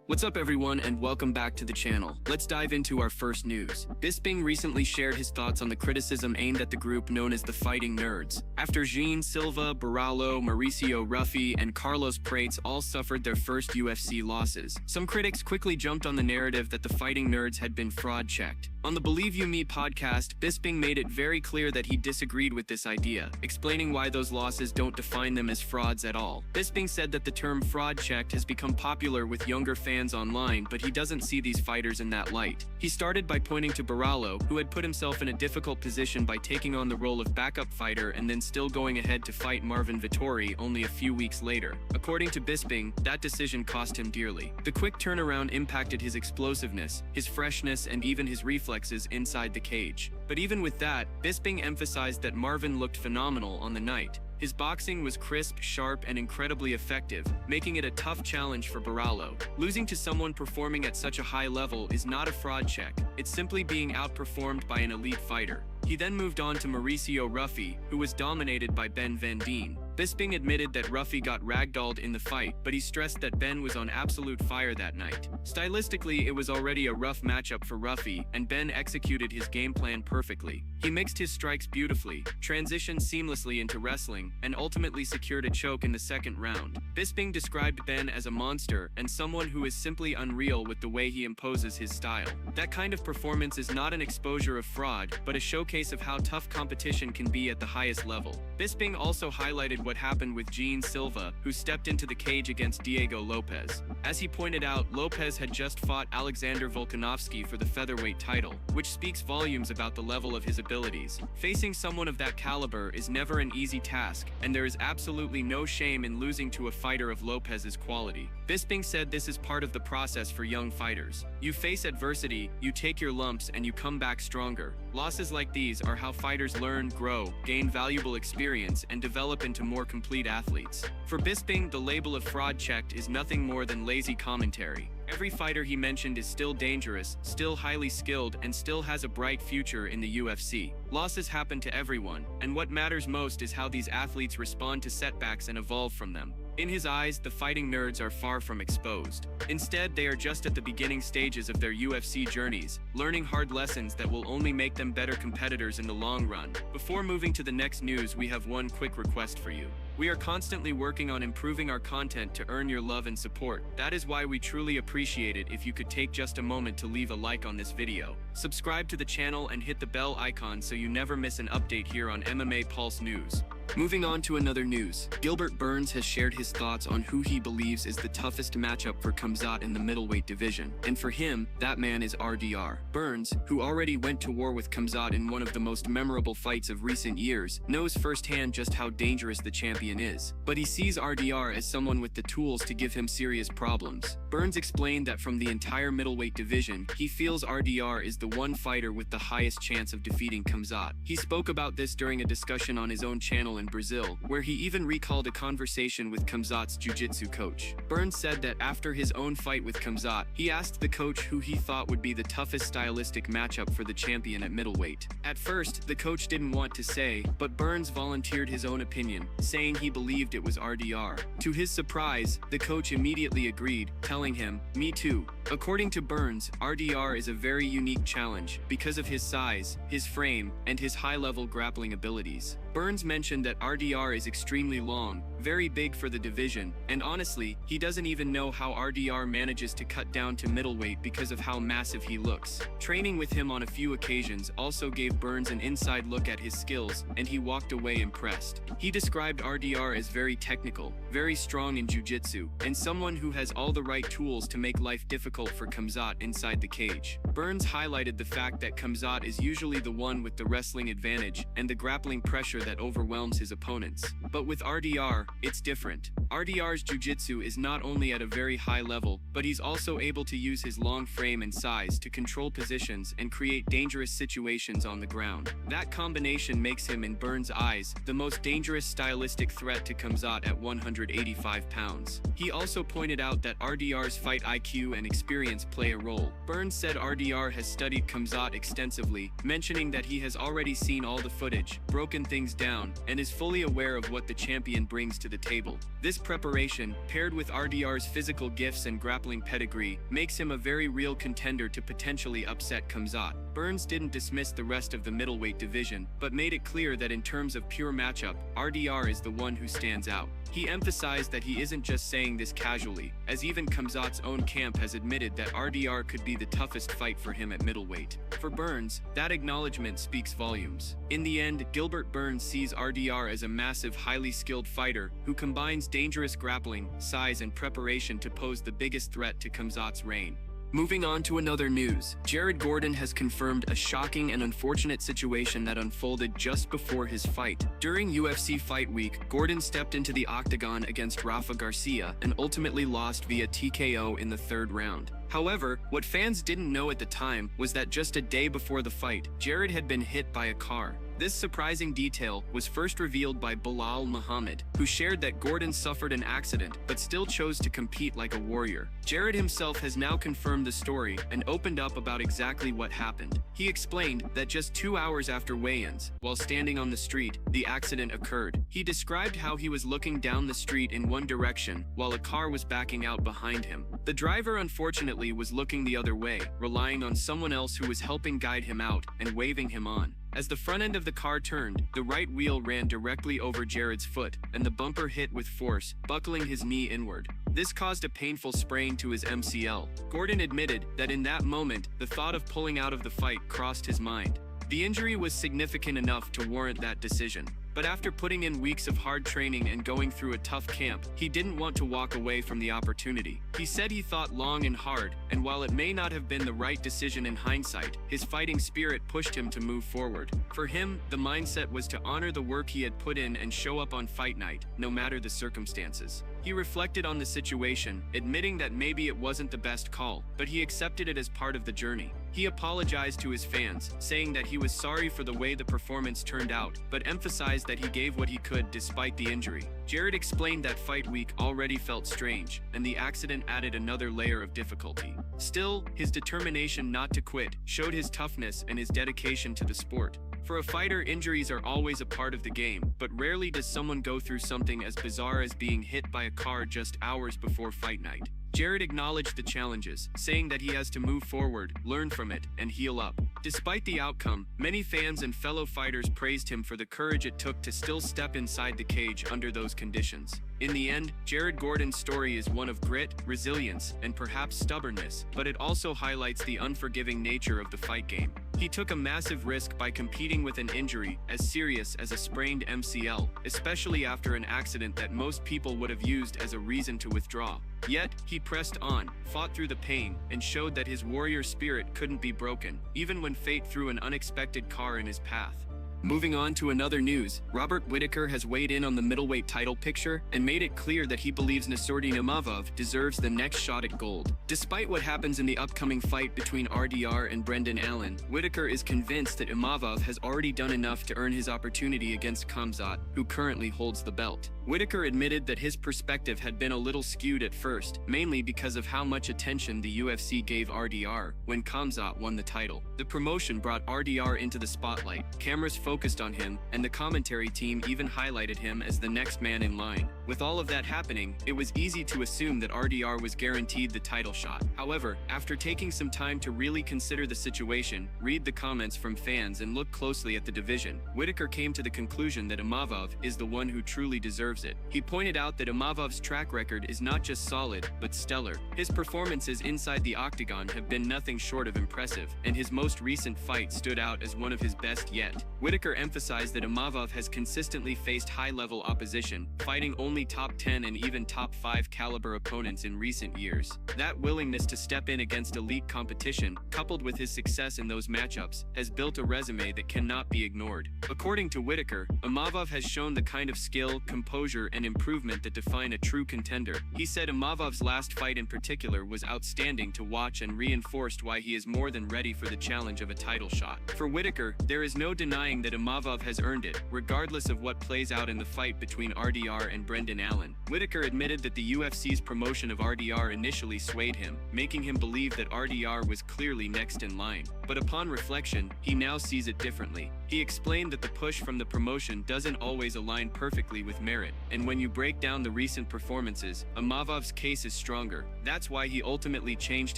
What's up everyone and welcome back to the channel. Let's dive into our first news. Bisping recently shared his thoughts on the criticism aimed at the group known as the Fighting Nerds. After Jean Silva, Barallo, Mauricio Ruffi, and Carlos Prates all suffered their first UFC losses, some critics quickly jumped on the narrative that the Fighting Nerds had been fraud-checked. On the Believe You Me podcast, Bisping made it very clear that he disagreed with this idea, explaining why those losses don't define them as frauds at all. Bisping said that the term fraud-checked has become popular with younger fans online, but he doesn't see these fighters in that light. He started by pointing to Barallo, who had put himself in a difficult position by taking on the role of backup fighter and then still going ahead to fight Marvin Vettori only a few weeks later. According to Bisping, that decision cost him dearly. The quick turnaround impacted his explosiveness, his freshness, and even his reflexes inside the cage. But even with that, Bisping emphasized that Marvin looked phenomenal on the night. His boxing was crisp, sharp, and incredibly effective, making it a tough challenge for Barallo. Losing to someone performing at such a high level is not a fraud check, it's simply being outperformed by an elite fighter. He then moved on to Mauricio Ruffi, who was dominated by Ben Van Dien. Bisping admitted that Ruffi got ragdolled in the fight, but he stressed that Ben was on absolute fire that night. Stylistically, it was already a rough matchup for Ruffi, and Ben executed his game plan perfectly. He mixed his strikes beautifully, transitioned seamlessly into wrestling, and ultimately secured a choke in the second round. Bisping described Ben as a monster and someone who is simply unreal with the way he imposes his style. That kind of performance is not an exposure of fraud, but a showcase of how tough competition can be at the highest level. Bisping also highlighted what happened with Jean Silva, who stepped into the cage against Diego Lopes. As he pointed out, Lopes had just fought Alexander Volkanovski for the featherweight title, which speaks volumes about the level of his abilities. Facing someone of that caliber is never an easy task, and there is absolutely no shame in losing to a fighter of Lopes's quality. Bisping said this is part of the process for young fighters. You face adversity, you take your lumps, and you come back stronger. Losses like these are how fighters learn, grow, gain valuable experience, and develop into more complete athletes. For Bisping, the label of fraud-checked is nothing more than lazy commentary. Every fighter he mentioned is still dangerous, still highly skilled, and still has a bright future in the UFC. Losses happen to everyone, and what matters most is how these athletes respond to setbacks and evolve from them. In his eyes, the Fighting Nerds are far from exposed. Instead, they are just at the beginning stages of their UFC journeys, learning hard lessons that will only make them better competitors in the long run. Before moving to the next news, we have one quick request for you. We are constantly working on improving our content to earn your love and support. That is why we truly appreciate it if you could take just a moment to leave a like on this video. Subscribe to the channel and hit the bell icon so you never miss an update here on MMA Pulse News. Moving on to another news, Gilbert Burns has shared his thoughts on who he believes is the toughest matchup for Khamzat in the middleweight division, and for him, that man is RDR. Burns, who already went to war with Khamzat in one of the most memorable fights of recent years, knows firsthand just how dangerous the champion is, but he sees RDR as someone with the tools to give him serious problems. Burns explained that from the entire middleweight division, he feels RDR is the one fighter with the highest chance of defeating Khamzat. He spoke about this during a discussion on his own channel in Brazil, where he even recalled a conversation with Khamzat's jiu-jitsu coach. Burns said that after his own fight with Khamzat, he asked the coach who he thought would be the toughest stylistic matchup for the champion at middleweight. At first, the coach didn't want to say, but Burns volunteered his own opinion, saying he believed it was RDR. To his surprise, the coach immediately agreed, telling him, "Me too." According to Burns, RDR is a very unique challenge because of his size, his frame, and his high-level grappling abilities. Burns mentioned that RDR is extremely long, very big for the division, and honestly, he doesn't even know how RDR manages to cut down to middleweight because of how massive he looks. Training with him on a few occasions also gave Burns an inside look at his skills, and he walked away impressed. He described RDR as very technical, very strong in jiu-jitsu, and someone who has all the right tools to make life difficult for Khamzat inside the cage. Burns highlighted the fact that Khamzat is usually the one with the wrestling advantage and the grappling pressure that overwhelms his opponents. But with RDR, it's different. RDR's jiu-jitsu is not only at a very high level, but he's also able to use his long frame and size to control positions and create dangerous situations on the ground. That combination makes him, in Burns' eyes, the most dangerous stylistic threat to Khamzat at 185 pounds. He also pointed out that RDR's fight IQ and experience play a role. Burns said RDR has studied Khamzat extensively, mentioning that he has already seen all the footage, broken things down, and is fully aware of what the champion brings to the table. This This preparation, paired with RDR's physical gifts and grappling pedigree, makes him a very real contender to potentially upset Khamzat. Burns didn't dismiss the rest of the middleweight division, but made it clear that in terms of pure matchup, RDR is the one who stands out. He emphasized that he isn't just saying this casually, as even Khamzat's own camp has admitted that RDR could be the toughest fight for him at middleweight. For Burns, that acknowledgement speaks volumes. In the end, Gilbert Burns sees RDR as a massive, highly skilled fighter who combines dangerous grappling, size, and preparation to pose the biggest threat to Khamzat's reign. Moving on to another news, Jared Gordon has confirmed a shocking and unfortunate situation that unfolded just before his fight. During UFC Fight Week, Gordon stepped into the octagon against Rafa Garcia and ultimately lost via TKO in the third round. However, what fans didn't know at the time was that just a day before the fight, Jared had been hit by a car. This surprising detail was first revealed by Bilal Muhammad, who shared that Gordon suffered an accident but still chose to compete like a warrior. Jared himself has now confirmed the story and opened up about exactly what happened. He explained that just 2 hours after weigh-ins, while standing on the street, the accident occurred. He described how he was looking down the street in one direction while a car was backing out behind him. The driver unfortunately was looking the other way, relying on someone else who was helping guide him out and waving him on. As the front end of the car turned, the right wheel ran directly over Jared's foot, and the bumper hit with force, buckling his knee inward. This caused a painful sprain to his MCL. Gordon admitted that in that moment, the thought of pulling out of the fight crossed his mind. The injury was significant enough to warrant that decision. But after putting in weeks of hard training and going through a tough camp, he didn't want to walk away from the opportunity. He said he thought long and hard, and while it may not have been the right decision in hindsight, his fighting spirit pushed him to move forward. For him, the mindset was to honor the work he had put in and show up on fight night, no matter the circumstances. He reflected on the situation, admitting that maybe it wasn't the best call, but he accepted it as part of the journey. He apologized to his fans, saying that he was sorry for the way the performance turned out, but emphasized that he gave what he could despite the injury. Jared explained that fight week already felt strange, and the accident added another layer of difficulty. Still, his determination not to quit showed his toughness and his dedication to the sport. For a fighter, injuries are always a part of the game, but rarely does someone go through something as bizarre as being hit by a car just hours before fight night. Jared acknowledged the challenges, saying that he has to move forward, learn from it, and heal up. Despite the outcome, many fans and fellow fighters praised him for the courage it took to still step inside the cage under those conditions. In the end, Jared Gordon's story is one of grit, resilience, and perhaps stubbornness, but it also highlights the unforgiving nature of the fight game. He took a massive risk by competing with an injury as serious as a sprained MCL, especially after an accident that most people would have used as a reason to withdraw. Yet, he pressed on, fought through the pain, and showed that his warrior spirit couldn't be broken, even when fate threw an unexpected car in his path. Moving on to another news, Robert Whittaker has weighed in on the middleweight title picture and made it clear that he believes Nassourdine Imavov deserves the next shot at gold. Despite what happens in the upcoming fight between RDR and Brendan Allen, Whittaker is convinced that Imavov has already done enough to earn his opportunity against Khamzat, who currently holds the belt. Whittaker admitted that his perspective had been a little skewed at first, mainly because of how much attention the UFC gave RDR when Khamzat won the title. The promotion brought RDR into the spotlight, cameras focused on him, and the commentary team even highlighted him as the next man in line. With all of that happening, it was easy to assume that RDR was guaranteed the title shot. However, after taking some time to really consider the situation, read the comments from fans, and look closely at the division, Whittaker came to the conclusion that Imavov is the one who truly deserves it. He pointed out that Imavov's track record is not just solid, but stellar. His performances inside the octagon have been nothing short of impressive, and his most recent fight stood out as one of his best yet. Whittaker emphasized that Imavov has consistently faced high-level opposition, fighting only top 10 and even top 5 caliber opponents in recent years. That willingness to step in against elite competition, coupled with his success in those matchups, has built a resume that cannot be ignored. According to Whittaker, Imavov has shown the kind of skill, composure, and improvement that define a true contender. He said Imavov's last fight in particular was outstanding to watch and reinforced why he is more than ready for the challenge of a title shot. For Whittaker, there is no denying that Imavov has earned it, regardless of what plays out in the fight between RDR and Brendan Allen. Whittaker admitted that the UFC's promotion of RDR initially swayed him, making him believe that RDR was clearly next in line. But upon reflection, he now sees it differently. He explained that the push from the promotion doesn't always align perfectly with merit. and when you break down the recent performances, Imavov's case is stronger. That's why he ultimately changed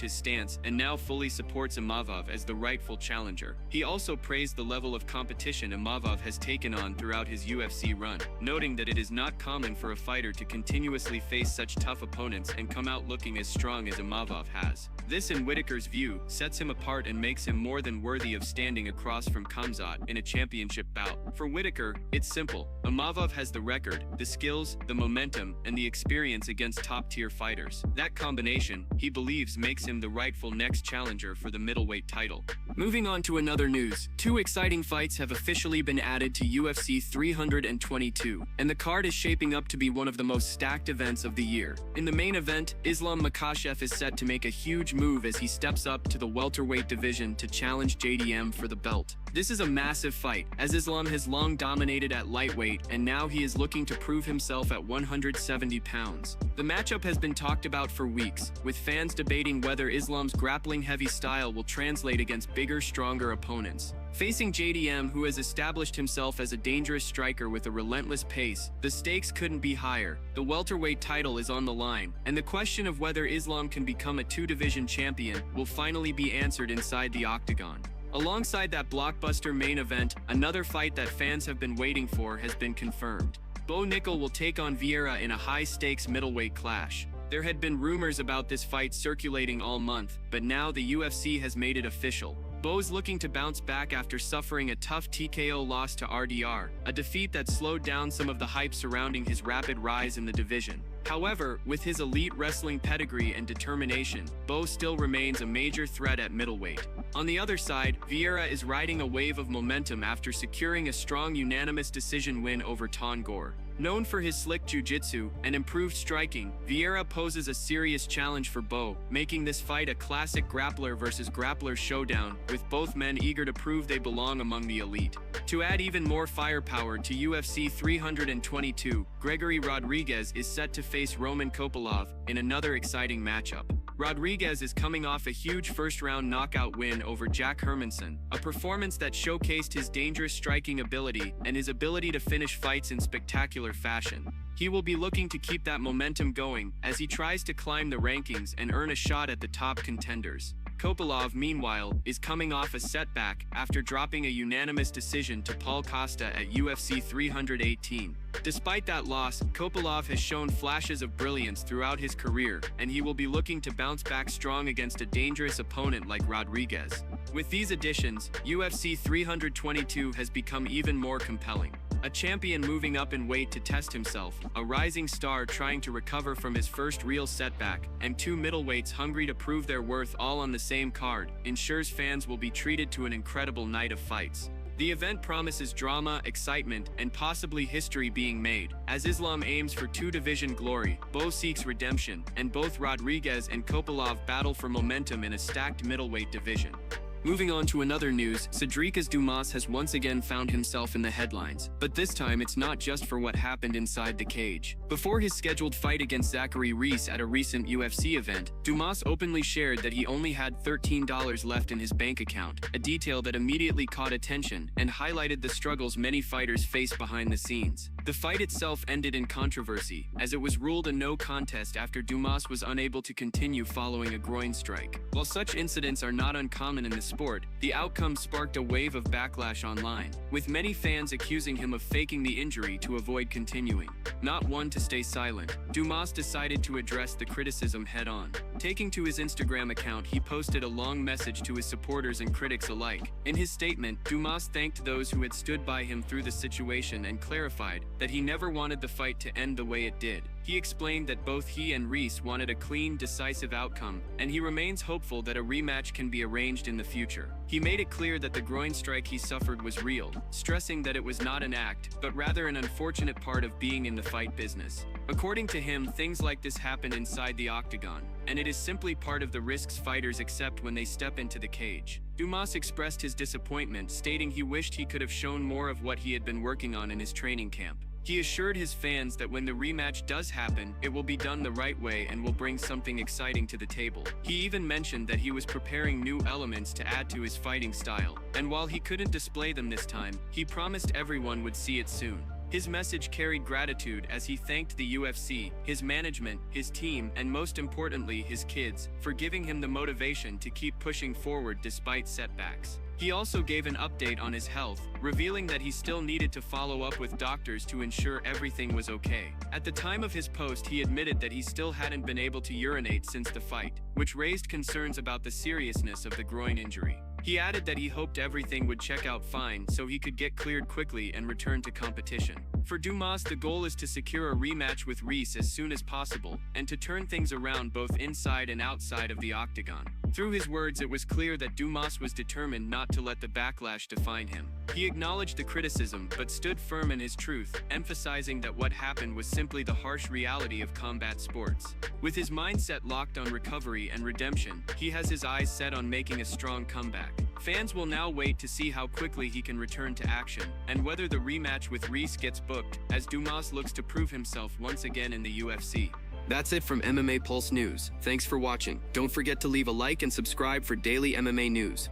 his stance and now fully supports Imavov as the rightful challenger. He also praised the level of competition Imavov has taken on throughout his UFC run, noting that it is not common for a fighter to continuously face such tough opponents and come out looking as strong as Imavov has. This, in Whittaker's view, sets him apart and makes him more than worthy of standing across from Khamzat in a championship bout. For Whittaker, it's simple. Imavov has the record, the skills, the momentum, and the experience against top-tier fighters. That combination, he believes, makes him the rightful next challenger for the middleweight title. Moving on to another news, 2 exciting fights have officially been added to UFC 322, and the card is shaping up to be one of the most stacked events of the year. In the main event, Islam Makhachev is set to make a huge move as he steps up to the welterweight division to challenge JDM for the belt. This is a massive fight, as Islam has long dominated at lightweight and now he is looking to prove himself at 170 pounds. The matchup has been talked about for weeks, with fans debating whether Islam's grappling-heavy style will translate against bigger, stronger opponents. Facing JDM, who has established himself as a dangerous striker with a relentless pace, the stakes couldn't be higher. The welterweight title is on the line, and the question of whether Islam can become a 2-division champion will finally be answered inside the octagon. Alongside that blockbuster main event, another fight that fans have been waiting for has been confirmed. Bo Nickal will take on Vieira in a high-stakes middleweight clash. There had been rumors about this fight circulating all month, but now the UFC has made it official. Bo's looking to bounce back after suffering a tough TKO loss to RDR, a defeat that slowed down some of the hype surrounding his rapid rise in the division. However, with his elite wrestling pedigree and determination, Bo still remains a major threat at middleweight. On the other side, Vieira is riding a wave of momentum after securing a strong unanimous decision win over Ton Gore. Known for his slick jiu-jitsu and improved striking, Vieira poses a serious challenge for Bo, making this fight a classic grappler versus grappler showdown, with both men eager to prove they belong among the elite. To add even more firepower to UFC 322, Gregory Rodriguez is set to face Roman Kopylov in another exciting matchup. Rodriguez is coming off a huge first-round knockout win over Jack Hermansson, a performance that showcased his dangerous striking ability and his ability to finish fights in spectacular fashion. He will be looking to keep that momentum going as he tries to climb the rankings and earn a shot at the top contenders. Kopylov, meanwhile, is coming off a setback after dropping a unanimous decision to Paul Costa at UFC 318. Despite that loss, Kopylov has shown flashes of brilliance throughout his career, and he will be looking to bounce back strong against a dangerous opponent like Rodriguez. With these additions, UFC 322 has become even more compelling. A champion moving up in weight to test himself, a rising star trying to recover from his first real setback, and 2 middleweights hungry to prove their worth all on the same card, ensures fans will be treated to an incredible night of fights. The event promises drama, excitement, and possibly history being made. As Islam aims for 2-division glory, Bo seeks redemption, and both Rodriguez and Kopylov battle for momentum in a stacked middleweight division. Moving on to another news, Sedriques Dumas has once again found himself in the headlines, but this time it's not just for what happened inside the cage. Before his scheduled fight against Zachary Reese at a recent UFC event, Dumas openly shared that he only had $13 left in his bank account, a detail that immediately caught attention and highlighted the struggles many fighters face behind the scenes. The fight itself ended in controversy, as it was ruled a no contest after Dumas was unable to continue following a groin strike. While such incidents are not uncommon in the sport, the outcome sparked a wave of backlash online, with many fans accusing him of faking the injury to avoid continuing. Not one to stay silent, Dumas decided to address the criticism head-on. Taking to his Instagram account, he posted a long message to his supporters and critics alike. In his statement, Dumas thanked those who had stood by him through the situation and clarified that he never wanted the fight to end the way it did. He explained that both he and Reese wanted a clean, decisive outcome, and he remains hopeful that a rematch can be arranged in the future. He made it clear that the groin strike he suffered was real, stressing that it was not an act, but rather an unfortunate part of being in the fight business. According to him, things like this happen inside the octagon, and it is simply part of the risks fighters accept when they step into the cage. Dumas expressed his disappointment, stating he wished he could have shown more of what he had been working on in his training camp. He assured his fans that when the rematch does happen, it will be done the right way and will bring something exciting to the table. He even mentioned that he was preparing new elements to add to his fighting style, and while he couldn't display them this time, he promised everyone would see it soon. His message carried gratitude as he thanked the UFC, his management, his team, and most importantly, his kids, for giving him the motivation to keep pushing forward despite setbacks. He also gave an update on his health, revealing that he still needed to follow up with doctors to ensure everything was okay. At the time of his post, he admitted that he still hadn't been able to urinate since the fight, which raised concerns about the seriousness of the groin injury. He added that he hoped everything would check out fine so he could get cleared quickly and return to competition. For Dumas, the goal is to secure a rematch with Reis as soon as possible, and to turn things around both inside and outside of the octagon. Through his words, it was clear that Dumas was determined not to let the backlash define him. He acknowledged the criticism, but stood firm in his truth, emphasizing that what happened was simply the harsh reality of combat sports. With his mindset locked on recovery and redemption, he has his eyes set on making a strong comeback. Fans will now wait to see how quickly he can return to action, and whether the rematch with Reis gets booked, as Dumas looks to prove himself once again in the UFC. That's it from MMA Pulse News. Thanks for watching. Don't forget to leave a like and subscribe for daily MMA news.